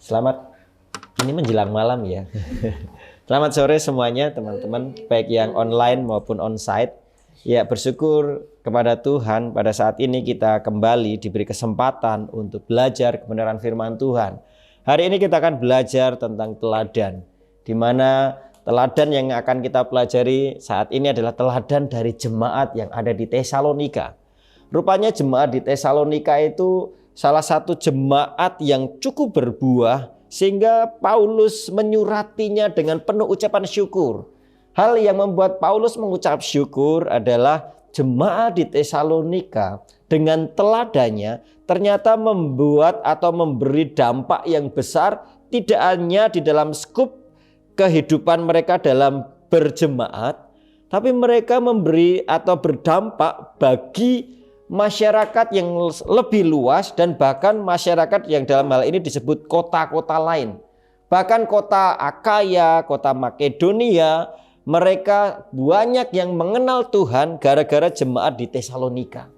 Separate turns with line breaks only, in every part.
Selamat, ini menjelang malam ya. Selamat sore semuanya teman-teman, baik yang online maupun onsite. Ya, bersyukur kepada Tuhan pada saat ini kita kembali diberi kesempatan untuk belajar kebenaran firman Tuhan. Hari ini kita akan belajar tentang teladan, di mana teladan yang akan kita pelajari saat ini adalah teladan dari jemaat yang ada di Tesalonika. Rupanya jemaat di Tesalonika itu salah satu jemaat yang cukup berbuah sehingga Paulus menyuratinya dengan penuh ucapan syukur. Hal yang membuat Paulus mengucap syukur adalah jemaat di Tesalonika dengan teladannya ternyata membuat atau memberi dampak yang besar, tidak hanya di dalam skup kehidupan mereka dalam berjemaat, tapi mereka memberi atau berdampak bagi masyarakat yang lebih luas dan bahkan masyarakat yang dalam hal ini disebut kota-kota lain. Bahkan kota Akaya, kota Makedonia, mereka banyak yang mengenal Tuhan gara-gara jemaat di Tesalonika.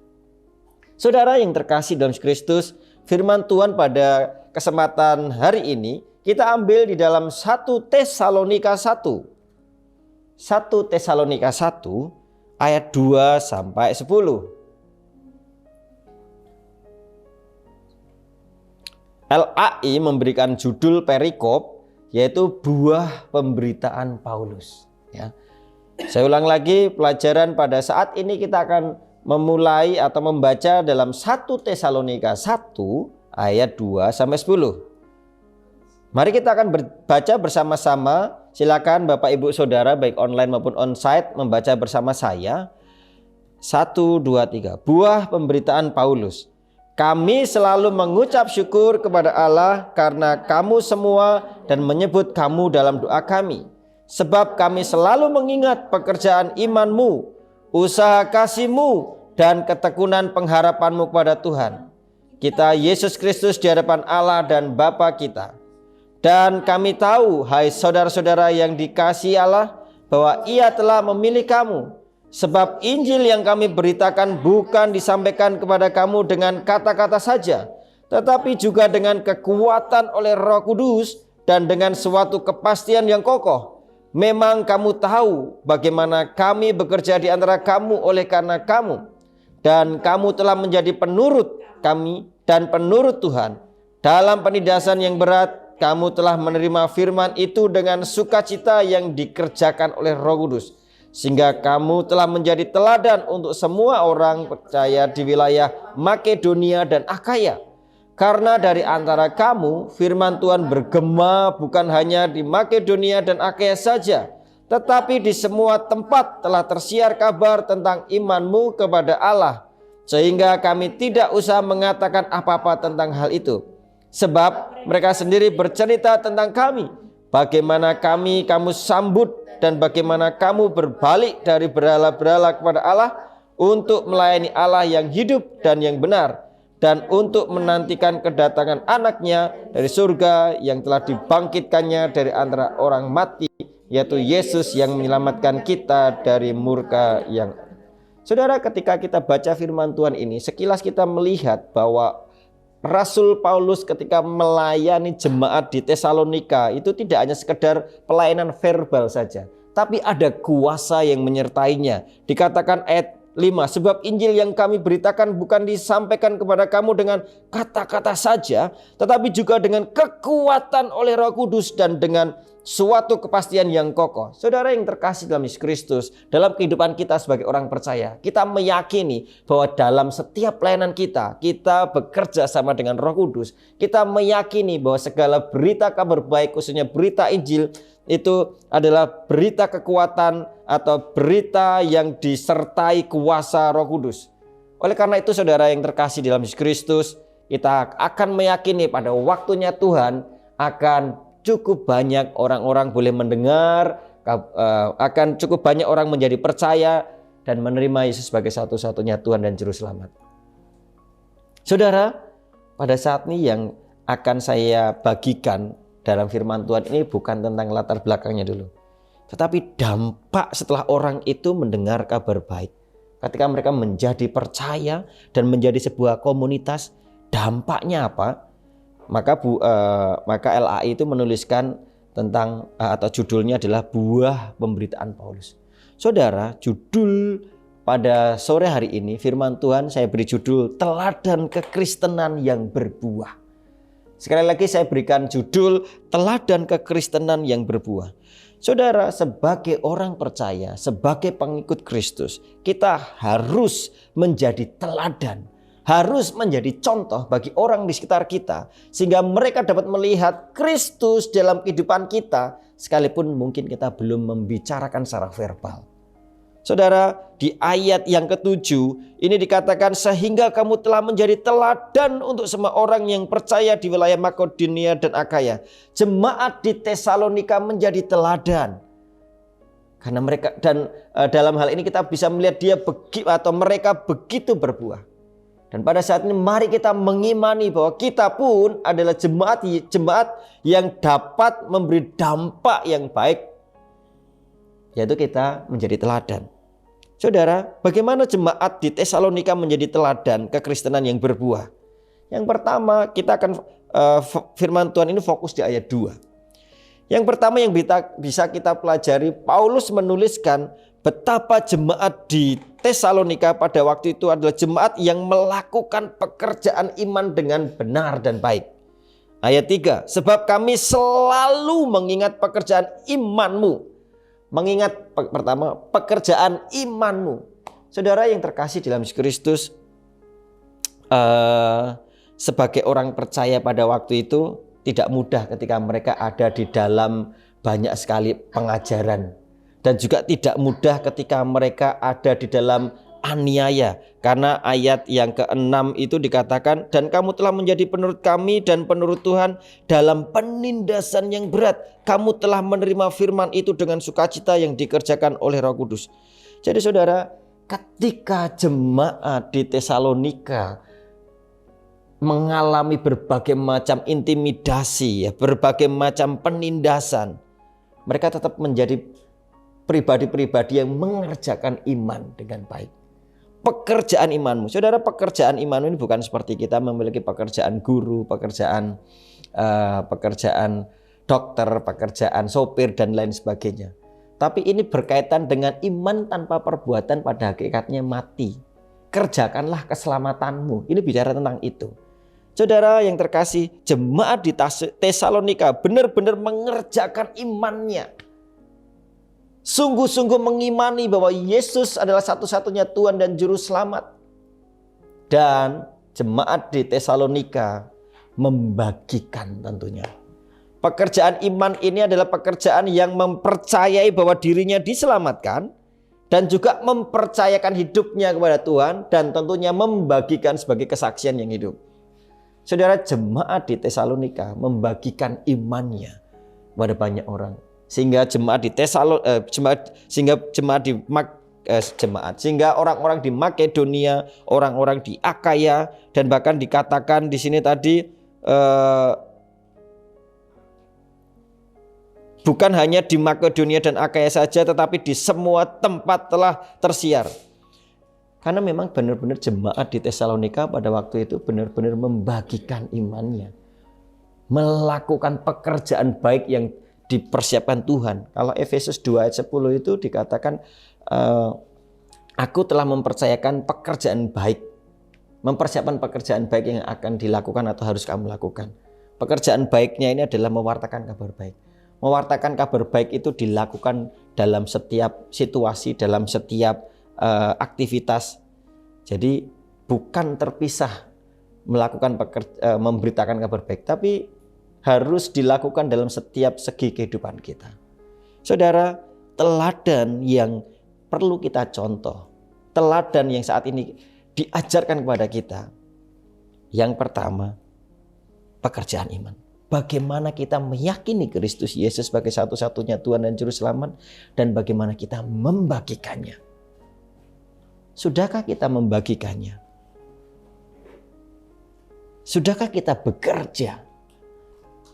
Saudara yang terkasih dalam Kristus, firman Tuhan pada kesempatan hari ini kita ambil di dalam 1 Tesalonika 1. 1 Tesalonika 1 ayat 2 sampai 10. LAI memberikan judul perikop yaitu buah pemberitaan Paulus. Ya. Saya ulang lagi, pelajaran pada saat ini kita akan memulai atau membaca dalam 1 Tesalonika 1 ayat 2 sampai 10. Mari kita akan baca bersama-sama. Silakan Bapak Ibu Saudara baik online maupun onsite membaca bersama saya. 1, 2, 3. Buah pemberitaan Paulus. Kami selalu mengucap syukur kepada Allah karena kamu semua dan menyebut kamu dalam doa kami. Sebab kami selalu mengingat pekerjaan imanmu, usaha kasihmu, dan ketekunan pengharapanmu kepada Tuhan kita Yesus Kristus di hadapan Allah dan Bapa kita. Dan kami tahu, hai saudara-saudara yang dikasihi Allah, bahwa Ia telah memilih kamu. Sebab Injil yang kami beritakan bukan disampaikan kepada kamu dengan kata-kata saja, tetapi juga dengan kekuatan oleh Roh Kudus dan dengan suatu kepastian yang kokoh. Memang kamu tahu bagaimana kami bekerja di antara kamu oleh karena kamu. Dan kamu telah menjadi penurut kami dan penurut Tuhan. Dalam penindasan yang berat, kamu telah menerima firman itu dengan sukacita yang dikerjakan oleh Roh Kudus. Sehingga kamu telah menjadi teladan untuk semua orang percaya di wilayah Makedonia dan Akaya. Karena dari antara kamu firman Tuhan bergema bukan hanya di Makedonia dan Akaya saja, tetapi di semua tempat telah tersiar kabar tentang imanmu kepada Allah. Sehingga kami tidak usah mengatakan apa-apa tentang hal itu. Sebab mereka sendiri bercerita tentang kami, bagaimana kamu sambut dan bagaimana kamu berbalik dari berhala-berhala kepada Allah untuk melayani Allah yang hidup dan yang benar, dan untuk menantikan kedatangan anaknya dari surga yang telah dibangkitkannya dari antara orang mati, yaitu Yesus yang menyelamatkan kita dari murka yang. Saudara, ketika kita baca firman Tuhan ini, sekilas kita melihat bahwa Rasul Paulus ketika melayani jemaat di Tesalonika itu tidak hanya sekedar pelayanan verbal saja, tapi ada kuasa yang menyertainya. Dikatakan ayat 5, sebab Injil yang kami beritakan bukan disampaikan kepada kamu dengan kata-kata saja, tetapi juga dengan kekuatan oleh Roh Kudus dan dengan suatu kepastian yang kokoh. Saudara yang terkasih dalam Yesus Kristus, dalam kehidupan kita sebagai orang percaya, kita meyakini bahwa dalam setiap pelayanan kita bekerja sama dengan Roh Kudus. Kita meyakini bahwa segala berita kabar baik, khususnya berita Injil, itu adalah berita kekuatan atau berita yang disertai kuasa Roh Kudus. Oleh karena itu saudara yang terkasih dalam Yesus Kristus, kita akan meyakini pada waktunya Tuhan akan cukup banyak orang-orang boleh mendengar, akan cukup banyak orang menjadi percaya dan menerima Yesus sebagai satu-satunya Tuhan dan Juru Selamat. Saudara, pada saat ini yang akan saya bagikan dalam firman Tuhan ini bukan tentang latar belakangnya dulu, tetapi dampak setelah orang itu mendengar kabar baik. Ketika mereka menjadi percaya dan menjadi sebuah komunitas, dampaknya apa? maka LAI itu menuliskan tentang atau judulnya adalah buah pemberitaan Paulus. Saudara, judul pada sore hari ini firman Tuhan saya beri judul teladan kekristenan yang berbuah. Sekali lagi saya berikan judul teladan kekristenan yang berbuah. Saudara, sebagai orang percaya, sebagai pengikut Kristus, kita harus menjadi teladan, harus menjadi contoh bagi orang di sekitar kita, sehingga mereka dapat melihat Kristus dalam kehidupan kita, sekalipun mungkin kita belum membicarakan secara verbal. Saudara, di ayat yang ke-7 ini dikatakan sehingga kamu telah menjadi teladan untuk semua orang yang percaya di wilayah Makedonia dan Akaya. Jemaat di Tesalonika menjadi teladan. Karena mereka dalam hal ini kita bisa melihat mereka begitu berbuah. Dan pada saat ini mari kita mengimani bahwa kita pun adalah jemaat yang dapat memberi dampak yang baik, yaitu kita menjadi teladan. Saudara, bagaimana jemaat di Tesalonika menjadi teladan kekristenan yang berbuah? Yang pertama, kita akan firman Tuhan ini fokus di ayat 2. Yang pertama yang bisa kita pelajari, Paulus menuliskan betapa jemaat di Tesalonika pada waktu itu adalah jemaat yang melakukan pekerjaan iman dengan benar dan baik. Ayat 3, sebab kami selalu mengingat pekerjaan imanmu. Mengingat pertama pekerjaan imanmu. Saudara yang terkasih dalam Kristus, sebagai orang percaya pada waktu itu tidak mudah ketika mereka ada di dalam banyak sekali pengajaran. Dan juga tidak mudah ketika mereka ada di dalam aniaya. Karena ayat yang ke-6 itu dikatakan, dan kamu telah menjadi penurut kami dan penurut Tuhan dalam penindasan yang berat. Kamu telah menerima firman itu dengan sukacita yang dikerjakan oleh Roh Kudus. Jadi saudara, ketika jemaat di Tesalonika mengalami berbagai macam intimidasi, berbagai macam penindasan, mereka tetap menjadi pribadi-pribadi yang mengerjakan iman dengan baik. Pekerjaan imanmu. Saudara, pekerjaan imanmu ini bukan seperti kita memiliki pekerjaan guru, pekerjaan dokter, pekerjaan sopir dan lain sebagainya. Tapi ini berkaitan dengan iman tanpa perbuatan pada hakikatnya mati. Kerjakanlah keselamatanmu. Ini bicara tentang itu. Saudara yang terkasih, jemaat di Tesalonika benar-benar mengerjakan imannya. Sungguh-sungguh mengimani bahwa Yesus adalah satu-satunya Tuhan dan Juru Selamat. Dan jemaat di Tesalonika membagikan tentunya. Pekerjaan iman ini adalah pekerjaan yang mempercayai bahwa dirinya diselamatkan. Dan juga mempercayakan hidupnya kepada Tuhan. Dan tentunya membagikan sebagai kesaksian yang hidup. Saudara, jemaat di Tesalonika membagikan imannya kepada banyak orang. Sehingga sehingga orang-orang di Makedonia, orang-orang di Akaya, dan bahkan dikatakan di sini tadi bukan hanya di Makedonia dan Akaya saja, tetapi di semua tempat telah tersiar. Karena memang benar-benar jemaat di Tesalonika pada waktu itu benar-benar membagikan imannya, melakukan pekerjaan baik yang dipersiapkan Tuhan. Kalau Efesus 2 ayat 10 itu dikatakan aku telah mempercayakan pekerjaan baik. Mempersiapkan pekerjaan baik yang akan dilakukan atau harus kamu lakukan. Pekerjaan baiknya ini adalah mewartakan kabar baik. Mewartakan kabar baik itu dilakukan dalam setiap situasi, dalam setiap aktivitas. Jadi bukan terpisah melakukan memberitakan kabar baik, tapi harus dilakukan dalam setiap segi kehidupan kita. Saudara, teladan yang perlu kita contoh, teladan yang saat ini diajarkan kepada kita. Yang pertama, pekerjaan iman. Bagaimana kita meyakini Kristus Yesus sebagai satu-satunya Tuhan dan Juru Selamat, dan bagaimana kita membagikannya. Sudahkah kita membagikannya? Sudahkah kita bekerja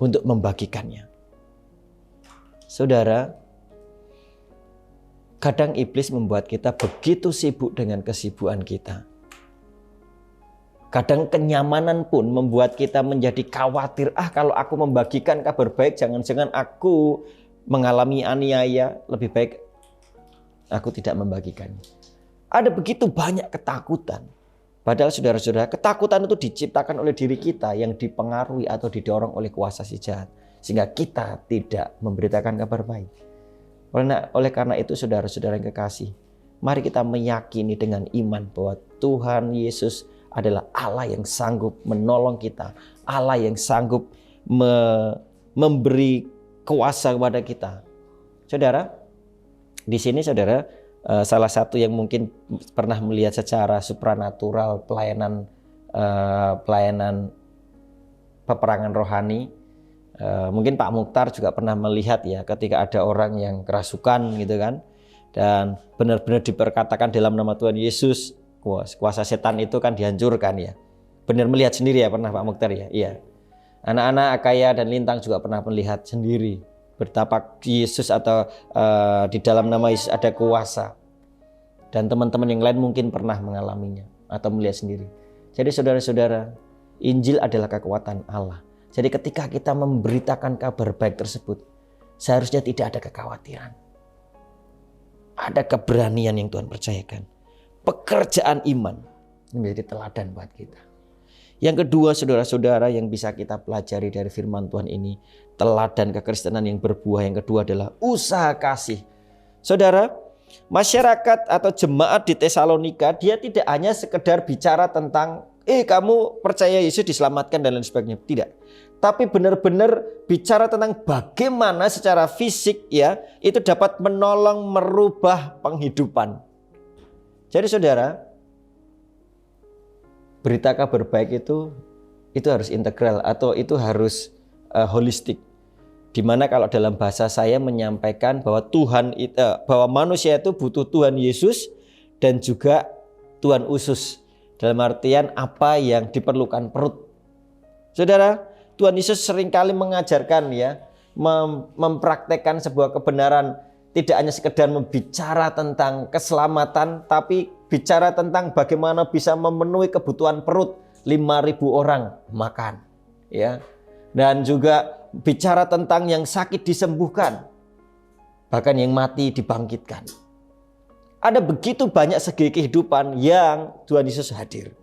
untuk membagikannya? Saudara, kadang iblis membuat kita begitu sibuk dengan kesibukan kita. Kadang kenyamanan pun membuat kita menjadi khawatir, kalau aku membagikan kabar baik jangan-jangan aku mengalami aniaya, lebih baik aku tidak membagikan. Ada begitu banyak ketakutan. Padahal saudara-saudara, ketakutan itu diciptakan oleh diri kita yang dipengaruhi atau didorong oleh kuasa si jahat. Sehingga kita tidak memberitakan kabar baik. Oleh karena itu saudara-saudara yang kekasih, mari kita meyakini dengan iman bahwa Tuhan Yesus adalah Allah yang sanggup menolong kita. Allah yang sanggup memberi kuasa kepada kita. Saudara, di sini saudara, salah satu yang mungkin pernah melihat secara supranatural pelayanan peperangan rohani, mungkin Pak Mukhtar juga pernah melihat ya, ketika ada orang yang kerasukan gitu kan, dan benar-benar diperkatakan dalam nama Tuhan Yesus, kuasa setan itu kan dihancurkan ya. Benar melihat sendiri ya, pernah Pak Mukhtar ya? Iya. Anak-anak Akaya dan Lintang juga pernah melihat sendiri betapa Yesus atau di dalam nama Yesus ada kuasa. Dan teman-teman yang lain mungkin pernah mengalaminya atau melihat sendiri. Jadi saudara-saudara, Injil adalah kekuatan Allah. Jadi ketika kita memberitakan kabar baik tersebut, seharusnya tidak ada kekhawatiran. Ada keberanian yang Tuhan percayakan. Pekerjaan iman menjadi teladan buat kita. Yang kedua, saudara-saudara, yang bisa kita pelajari dari firman Tuhan ini, teladan kekristenan yang berbuah. Yang kedua adalah usaha kasih. Saudara, masyarakat atau jemaat di Tesalonika, dia tidak hanya sekedar bicara tentang kamu percaya Yesus diselamatkan dan lain sebagainya. Tidak. Tapi benar-benar bicara tentang bagaimana secara fisik ya, itu dapat menolong merubah penghidupan. Jadi saudara, berita kabar baik itu harus integral atau itu harus holistik. Dimana kalau dalam bahasa saya menyampaikan bahwa bahwa manusia itu butuh Tuhan Yesus dan juga Tuhan usus. Dalam artian apa yang diperlukan perut. Saudara, Tuhan Yesus seringkali mengajarkan ya, mempraktekkan sebuah kebenaran. Tidak hanya sekedar membicara tentang keselamatan, tapi bicara tentang bagaimana bisa memenuhi kebutuhan perut 5.000 orang makan, ya. Dan juga bicara tentang yang sakit disembuhkan, bahkan yang mati dibangkitkan. Ada begitu banyak segi kehidupan yang Tuhan Yesus hadir.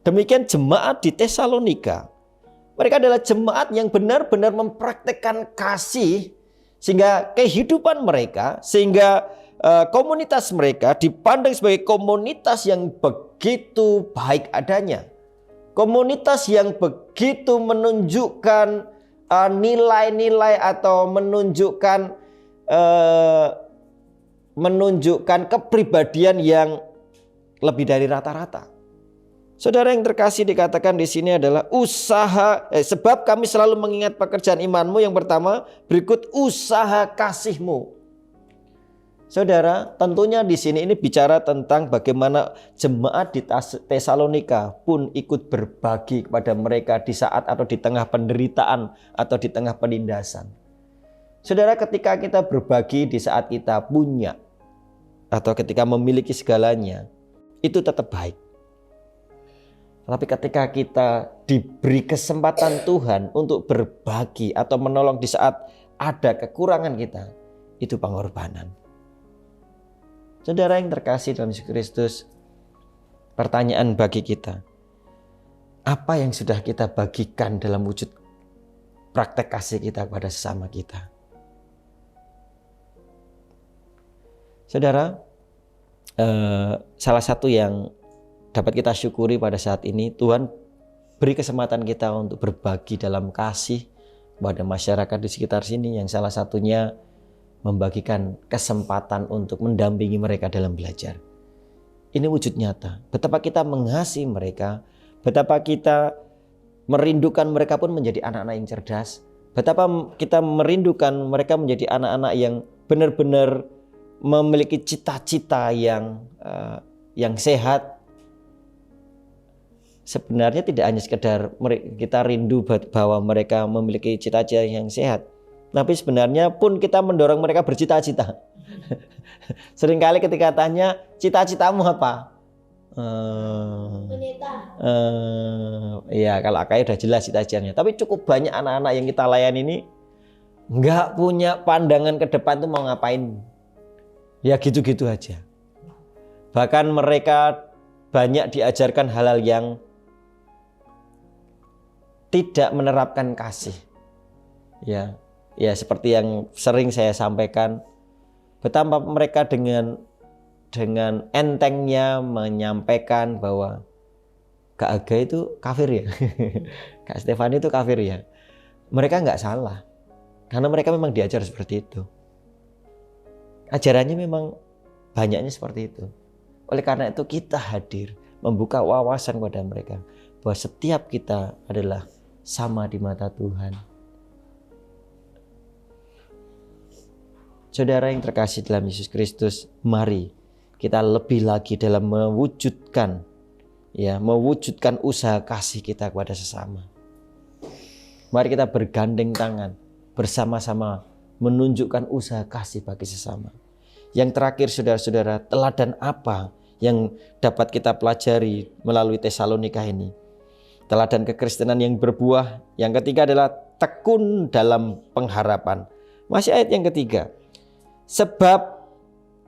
Demikian jemaat di Tesalonika. Mereka adalah jemaat yang benar-benar mempraktekkan kasih. Sehingga kehidupan mereka, sehingga komunitas mereka dipandang sebagai komunitas yang begitu baik adanya. Komunitas yang begitu menunjukkan nilai-nilai atau menunjukkan kepribadian yang lebih dari rata-rata. Saudara yang terkasih, dikatakan di sini adalah usaha, sebab kami selalu mengingat pekerjaan imanmu. Yang pertama, berikut usaha kasihmu. Saudara, tentunya di sini ini bicara tentang bagaimana jemaat di Tesalonika pun ikut berbagi kepada mereka di saat atau di tengah penderitaan atau di tengah penindasan. Saudara, ketika kita berbagi di saat kita punya atau ketika memiliki segalanya, itu tetap baik. Tapi ketika kita diberi kesempatan Tuhan untuk berbagi atau menolong di saat ada kekurangan kita, itu pengorbanan. Saudara yang terkasih dalam Yesus Kristus, pertanyaan bagi kita, apa yang sudah kita bagikan dalam wujud praktek kasih kita kepada sesama kita? Saudara, salah satu yang dapat kita syukuri pada saat ini, Tuhan beri kesempatan kita untuk berbagi dalam kasih kepada masyarakat di sekitar sini, yang salah satunya membagikan kesempatan untuk mendampingi mereka dalam belajar. Ini wujud nyata. Betapa kita mengasihi mereka, betapa kita merindukan mereka pun menjadi anak-anak yang cerdas, betapa kita merindukan mereka menjadi anak-anak yang benar-benar memiliki cita-cita yang sehat. Sebenarnya tidak hanya sekedar kita rindu bahwa mereka memiliki cita-cita yang sehat, tapi sebenarnya pun kita mendorong mereka bercita-cita. Seringkali ketika tanya, cita-citamu apa? Ya kalau AKI udah jelas itu ajarnya. Tapi cukup banyak anak-anak yang kita layani ini nggak punya pandangan ke depan tuh mau ngapain. Ya gitu-gitu aja. Bahkan mereka banyak diajarkan hal-hal yang tidak menerapkan kasih. Ya seperti yang sering saya sampaikan, betapa mereka dengan entengnya menyampaikan bahwa Kak Aga itu kafir ya, Kak Stefani itu kafir ya. Mereka nggak salah, karena mereka memang diajar seperti itu. Ajarannya memang banyaknya seperti itu. Oleh karena itu kita hadir, membuka wawasan kepada mereka bahwa setiap kita adalah sama di mata Tuhan. Saudara yang terkasih dalam Yesus Kristus, mari kita lebih lagi dalam mewujudkan usaha kasih kita kepada sesama. Mari kita bergandeng tangan bersama-sama menunjukkan usaha kasih bagi sesama. Yang terakhir saudara-saudara, teladan apa yang dapat kita pelajari melalui Tesalonika ini? Teladan kekristenan yang berbuah. Yang ketiga adalah tekun dalam pengharapan. Masih ayat yang ketiga. Sebab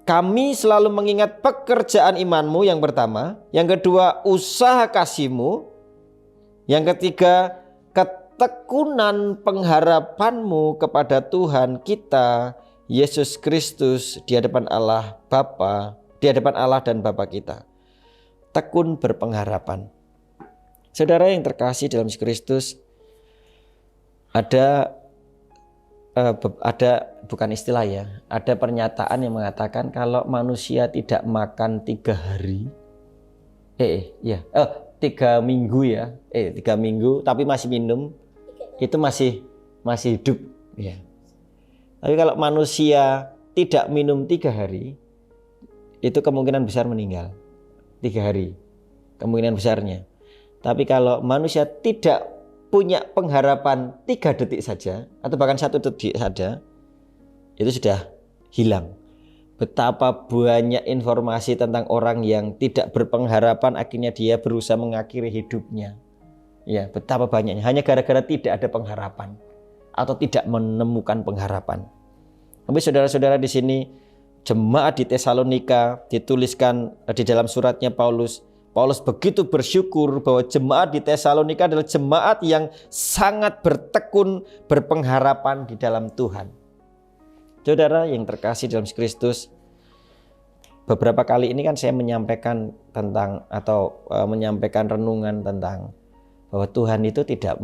kami selalu mengingat pekerjaan imanmu yang pertama. Yang kedua, usaha kasihmu. Yang ketiga, ketekunan pengharapanmu kepada Tuhan kita, Yesus Kristus, di hadapan Allah Bapa, di hadapan Allah dan Bapa kita. Tekun berpengharapan. Saudara yang terkasih dalam Yesus Kristus, ada bukan istilah ya, ada pernyataan yang mengatakan kalau manusia tidak makan 3 hari, 3 minggu ya, 3 minggu tapi masih minum, itu masih hidup ya. Tapi kalau manusia tidak minum 3 hari, itu kemungkinan besar meninggal. 3 hari kemungkinan besarnya. Tapi kalau manusia tidak punya pengharapan 3 detik saja, atau bahkan 1 detik saja, itu sudah hilang. Betapa banyak informasi tentang orang yang tidak berpengharapan, akhirnya dia berusaha mengakhiri hidupnya. Ya, betapa banyaknya hanya gara-gara tidak ada pengharapan atau tidak menemukan pengharapan. Tapi saudara-saudara di sini, jemaat di Tesalonika dituliskan di dalam suratnya Paulus begitu bersyukur bahwa jemaat di Tesalonika adalah jemaat yang sangat bertekun berpengharapan di dalam Tuhan. Saudara yang terkasih dalam Kristus, beberapa kali ini kan saya menyampaikan tentang menyampaikan renungan tentang bahwa Tuhan itu tidak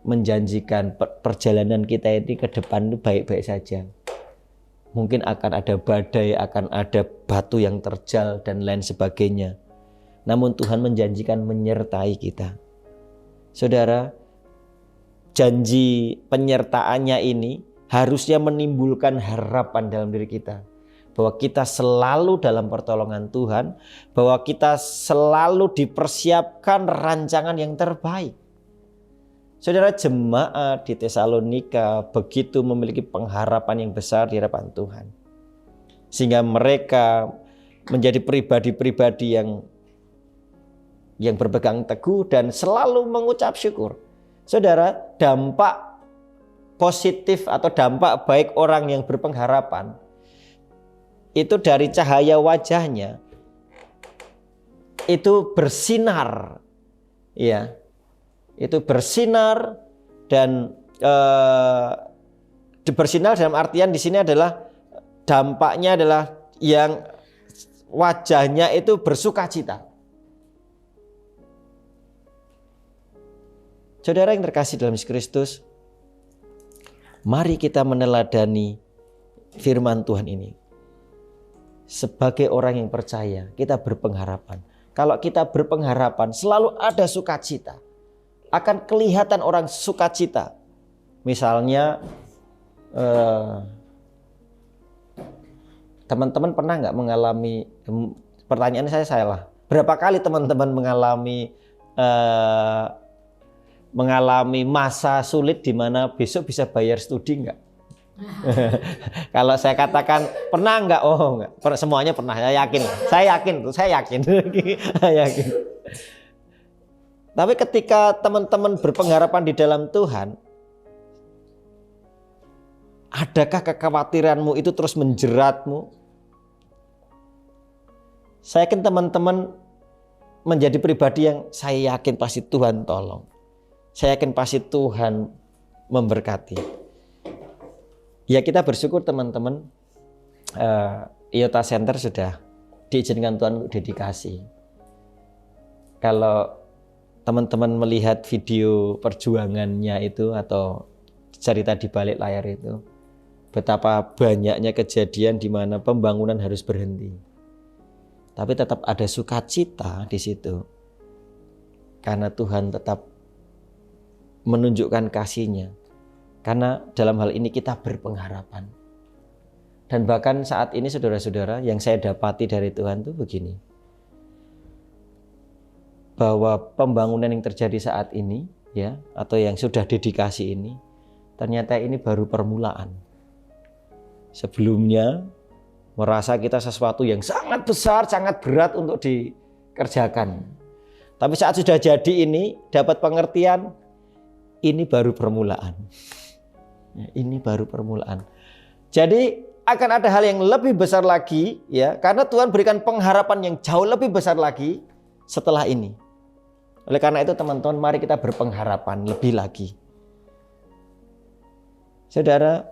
menjanjikan perjalanan kita ini ke depan itu baik-baik saja. Mungkin akan ada badai, akan ada batu yang terjal dan lain sebagainya. Namun Tuhan menjanjikan menyertai kita. Saudara, janji penyertaannya ini harusnya menimbulkan harapan dalam diri kita. Bahwa kita selalu dalam pertolongan Tuhan, bahwa kita selalu dipersiapkan rancangan yang terbaik. Saudara, jemaat di Tesalonika begitu memiliki pengharapan yang besar di hadapan Tuhan. Sehingga mereka menjadi pribadi-pribadi yang berpegang teguh dan selalu mengucap syukur. Saudara, dampak positif atau dampak baik orang yang berpengharapan itu dari cahaya wajahnya itu bersinar, ya, itu bersinar dan bersinar dalam artian di sini adalah dampaknya adalah yang wajahnya itu bersukacita. Saudara yang terkasih dalam Yesus Kristus, mari kita meneladani firman Tuhan ini. Sebagai orang yang percaya, kita berpengharapan. Kalau kita berpengharapan, selalu ada sukacita. Akan kelihatan orang sukacita. Misalnya, teman-teman pernah nggak mengalami, pertanyaan saya salah. Berapa kali teman-teman mengalami masa sulit di mana besok bisa bayar studi nggak? Kalau saya katakan pernah enggak? Oh enggak. Semuanya pernah. Saya yakin. Saya yakin. Saya yakin. Tapi ketika teman-teman berpengharapan di dalam Tuhan, adakah kekhawatiranmu itu terus menjeratmu? Saya yakin teman-teman menjadi pribadi yang saya yakin pasti Tuhan tolong. Saya yakin pasti Tuhan memberkati. Ya kita bersyukur teman-teman, IOTA Center sudah diizinkan Tuhan untuk dedikasi. Kalau teman-teman melihat video perjuangannya itu atau cerita di balik layar itu, betapa banyaknya kejadian di mana pembangunan harus berhenti. Tapi tetap ada sukacita di situ. Karena Tuhan tetap menunjukkan kasih-Nya. Karena dalam hal ini kita berpengharapan. Dan bahkan saat ini saudara-saudara, yang saya dapati dari Tuhan itu begini. Bahwa pembangunan yang terjadi saat ini, ya, atau yang sudah dedikasi ini, ternyata ini baru permulaan. Sebelumnya merasa kita sesuatu yang sangat besar, sangat berat untuk dikerjakan. Tapi saat sudah jadi ini, dapat pengertian, ini baru permulaan. Ini baru permulaan. Jadi akan ada hal yang lebih besar lagi, ya, karena Tuhan berikan pengharapan yang jauh lebih besar lagi setelah ini. Oleh karena itu teman-teman, mari kita berpengharapan lebih lagi. Saudara,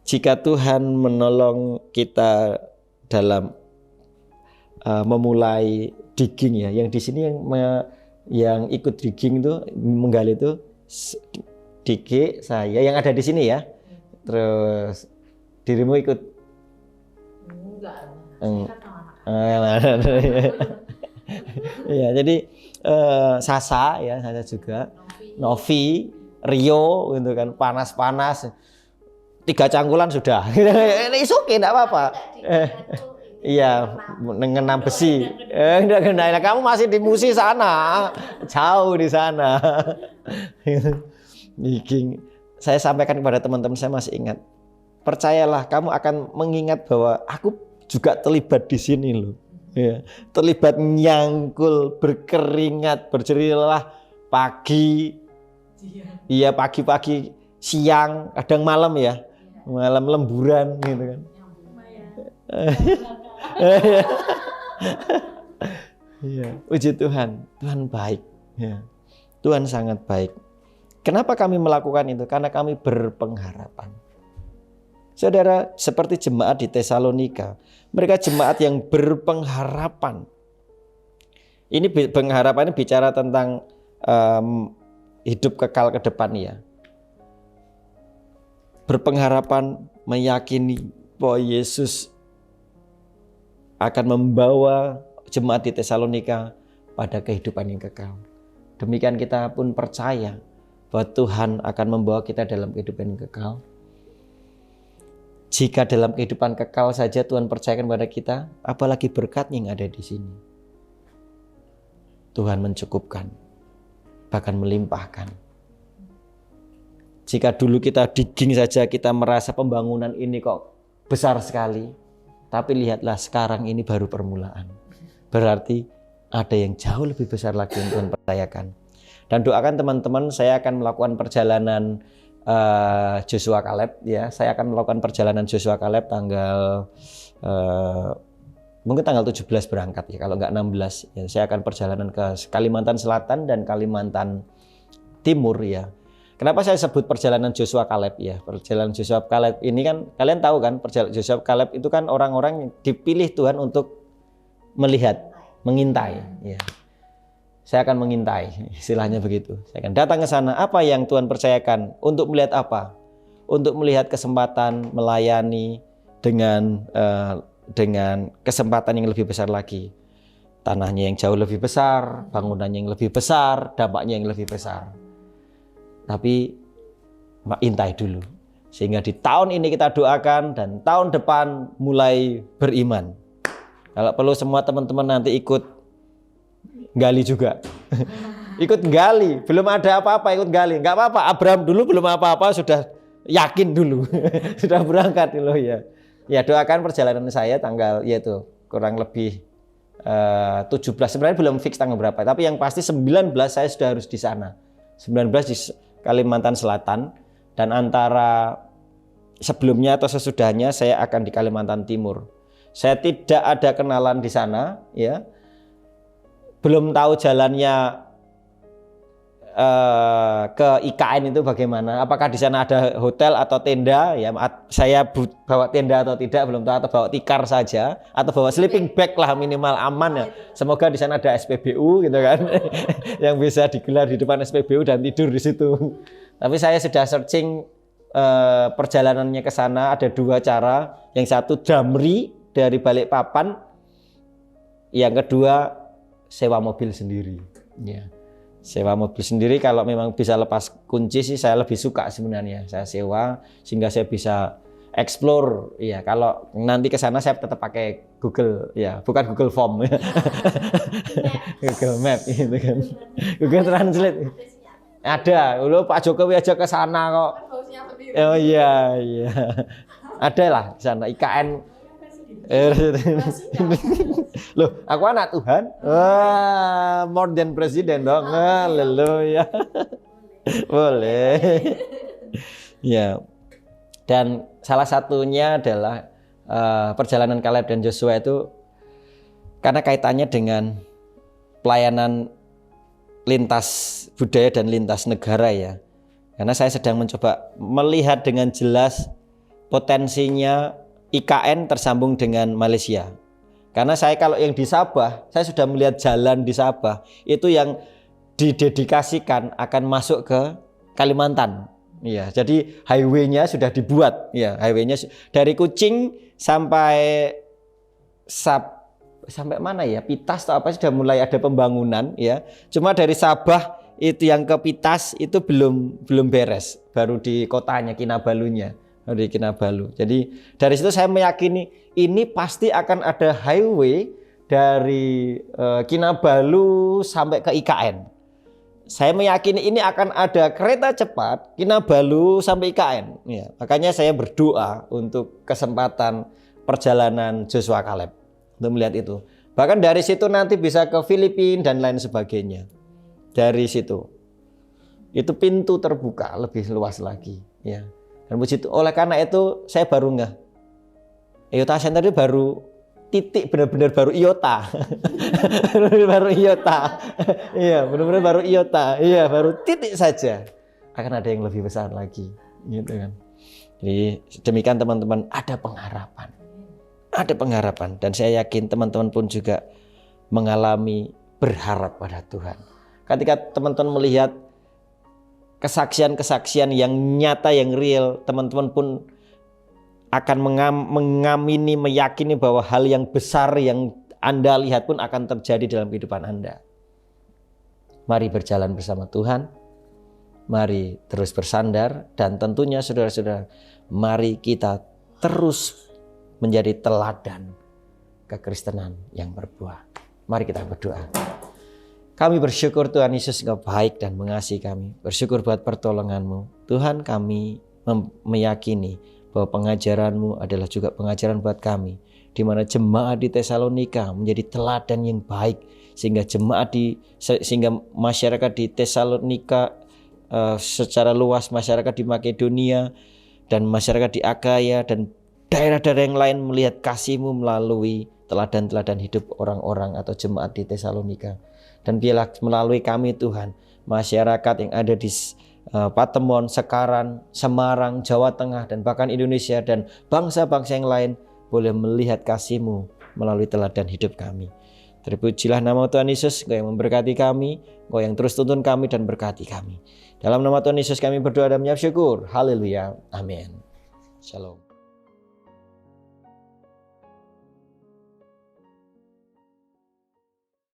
jika Tuhan menolong kita dalam memulai digging, ya, yang di sini yang ikut digging itu, menggali itu Diki, saya yang ada di sini ya. Terus dirimu ikut? Ya, jadi Sasa ya, saya juga, Novi, Rio gitu kan, panas-panas. 3 cangkulan sudah. Ini oke, enggak apa-apa. Iya, mengenam besi. Enggak kena. Kamu masih di Musi sana. Jauh di sana. Saya sampaikan kepada teman-teman, saya masih ingat. Percayalah, kamu akan mengingat bahwa aku juga terlibat di sini loh. Ya, terlibat nyangkul, berkeringat, berjerilah pagi. Iya, pagi-pagi, siang, kadang malam ya. Malam lemburan gitu kan. Iya, puji Tuhan, Tuhan baik. Ya. Tuhan sangat baik. Kenapa kami melakukan itu? Karena kami berpengharapan. Saudara, seperti jemaat di Tesalonika, mereka jemaat yang berpengharapan. Ini pengharapan ini bicara tentang hidup kekal ke depan ya. Berpengharapan, meyakini bahwa Yesus akan membawa jemaat di Tesalonika pada kehidupan yang kekal. Demikian kita pun percaya bahwa Tuhan akan membawa kita dalam kehidupan yang kekal. Jika dalam kehidupan kekal saja Tuhan percayakan kepada kita, apalagi berkat yang ada di sini. Tuhan mencukupkan, bahkan melimpahkan. Jika dulu kita digging saja, kita merasa pembangunan ini kok besar sekali. Tapi lihatlah sekarang ini baru permulaan. Berarti ada yang jauh lebih besar lagi yang Tuhan percayakan. Dan doakan teman-teman, saya akan melakukan perjalanan Joshua Caleb. Ya, saya akan melakukan perjalanan Joshua Caleb mungkin tanggal 17 berangkat ya, kalau nggak 16. Ya, saya akan perjalanan ke Kalimantan Selatan dan Kalimantan Timur ya. Kenapa saya sebut perjalanan Joshua Caleb ya? Perjalanan Joshua Caleb ini kan kalian tahu kan, perjalanan Joshua Caleb itu kan orang-orang yang dipilih Tuhan untuk melihat, mengintai ya. Saya akan mengintai, istilahnya begitu. Saya akan datang ke sana, apa yang Tuhan percayakan, untuk melihat apa? Untuk melihat kesempatan melayani dengan kesempatan yang lebih besar lagi. Tanahnya yang jauh lebih besar, bangunannya yang lebih besar, dampaknya yang lebih besar. Tapi intai dulu. Sehingga di tahun ini kita doakan dan tahun depan mulai beriman. Kalau perlu semua teman-teman nanti ikut gali juga. Ikut gali, belum ada apa-apa ikut gali. Enggak apa-apa, Abraham dulu belum apa-apa sudah yakin dulu. Sudah berangkat dulu ya. Ya doakan perjalanan saya tanggal yaitu kurang lebih 17, sebenarnya belum fix tanggal berapa, tapi yang pasti 19 saya sudah harus di sana. 19 di Kalimantan Selatan, dan antara sebelumnya atau sesudahnya saya akan di Kalimantan Timur. Saya tidak ada kenalan di sana ya. Belum tahu jalannya ke IKN itu bagaimana, apakah di sana ada hotel atau tenda ya, saya bawa tenda atau tidak belum tahu, atau bawa tikar saja atau bawa sleeping bag lah minimal aman ya. Semoga di sana ada SPBU gitu kan yang bisa digelar di depan SPBU dan tidur di situ. Tapi saya sudah searching perjalanannya ke sana ada 2 cara, yang satu Damri dari Balikpapan, yang kedua sewa mobil sendiri ya. Sewa mobil sendiri kalau memang bisa lepas kunci sih saya lebih suka sebenarnya. Saya sewa sehingga saya bisa explore ya. Kalau nanti ke sana saya tetap pakai Google ya, bukan Google Form ya. Google Map gitu kan. Google Translate. Ada, dulu Pak Jokowi aja ke sana kok. Oh iya. Ada lah di sana IKN. Loh, aku anak Tuhan. Wah, more than presiden dong. Haleluya. Boleh. Ya. Dan salah satunya adalah perjalanan Kaleb dan Joshua itu karena kaitannya dengan pelayanan lintas budaya dan lintas negara ya. Karena saya sedang mencoba melihat dengan jelas potensinya IKN tersambung dengan Malaysia. Karena saya kalau yang di Sabah, saya sudah melihat jalan di Sabah itu yang didedikasikan akan masuk ke Kalimantan. Ya, jadi highway-nya sudah dibuat. Ya, highway-nya dari Kucing sampai sampai mana ya? Pitas atau apa sudah mulai ada pembangunan ya. Cuma dari Sabah itu yang ke Pitas itu belum beres, baru di kotanya Kinabalunya. Di Kinabalu. Jadi dari situ saya meyakini ini pasti akan ada highway dari Kinabalu sampai ke IKN. Saya meyakini ini akan ada kereta cepat Kinabalu sampai IKN. Ya, makanya saya berdoa untuk kesempatan perjalanan Joshua Kaleb untuk melihat itu. Bahkan dari situ nanti bisa ke Filipina dan lain sebagainya. Dari situ itu pintu terbuka lebih luas lagi. Ya. Dan puji itu, oleh karena itu saya baru IOTA Center itu baru titik, benar-benar baru IOTA. Baru IOTA. Iya, benar-benar baru IOTA. Iya, baru titik saja. Akan ada yang lebih besar lagi, gitu kan. Jadi demikian teman-teman, ada pengharapan. Ada pengharapan dan saya yakin teman-teman pun juga mengalami berharap pada Tuhan. Ketika teman-teman melihat kesaksian-kesaksian yang nyata, yang real, teman-teman pun akan mengamini, meyakini bahwa hal yang besar yang Anda lihat pun akan terjadi dalam kehidupan Anda. Mari berjalan bersama Tuhan, mari terus bersandar, dan tentunya saudara-saudara, mari kita terus menjadi teladan kekristenan yang berbuah. Mari kita berdoa. Kami bersyukur Tuhan Yesus Engkau baik dan mengasihi kami. Bersyukur buat pertolongan-Mu. Tuhan, kami meyakini bahwa pengajaran-Mu adalah juga pengajaran buat kami. Di mana jemaat di Tesalonika menjadi teladan yang baik. Sehingga masyarakat di Tesalonika secara luas, masyarakat di Makedonia dan masyarakat di Akaya dan daerah-daerah yang lain melihat kasih-Mu melalui teladan-teladan hidup orang-orang atau jemaat di Tesalonika. Dan biarlah melalui kami Tuhan, masyarakat yang ada di Patemon, Sekaran, Semarang, Jawa Tengah, dan bahkan Indonesia dan bangsa-bangsa yang lain boleh melihat kasih-Mu melalui teladan hidup kami. Terpujilah nama Tuhan Yesus, Engkau yang memberkati kami, Engkau yang terus tuntun kami dan berkati kami. Dalam nama Tuhan Yesus kami berdoa dan mengucap syukur. Haleluya. Amin. Shalom.